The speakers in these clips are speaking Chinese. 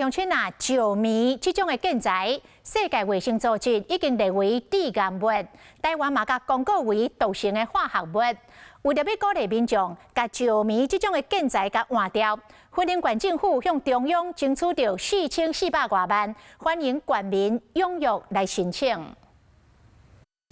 乡亲啊，石棉这种的建材，世界卫生组织已经列为致癌物，台湾嘛甲公告为毒性的化学物。为了要鼓励民众，甲石棉这种的建材甲换掉，云林县政府向中央争取到4400多万，欢迎县民踊跃来申请。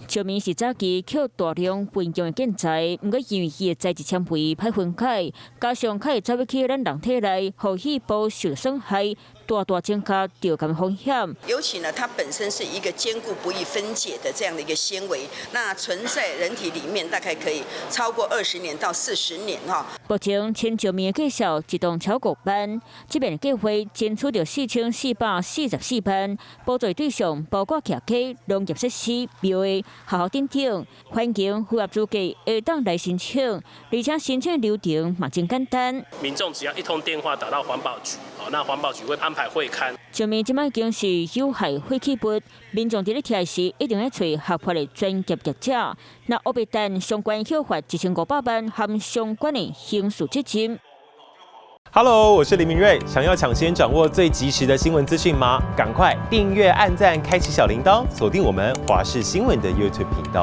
石棉是早期靠大量运用的建材，不过因为伊的材质纤维歹分解，加上可以走入去咱人体内，互细胞受损害，大大增加着感风险。尤其呢，它本身是一个坚固不易分解的这样的一个纤维，那存在人体里面大概可以超过20年到40年哈。目前千石棉的介绍一共超过万，这边的计划争取到4444万，补助对象包括客家、农业设施、庙的。 学校等等，欢迎符合资格下当来申请，而且申请流程嘛真简单。民众只要一通电话打到环保局，那环保局会安排会勘。石棉即摆已经是有害废弃物，民众伫咧摕时一定要找合法的专业业者，那乌白单相关扣罚1500万，含相关的刑事责任。 Hello， 我是林明瑞。想要抢先掌握最及时的新闻资讯吗？赶快订阅、按赞、开启小铃铛，锁定我们华视新闻的 YouTube 频道。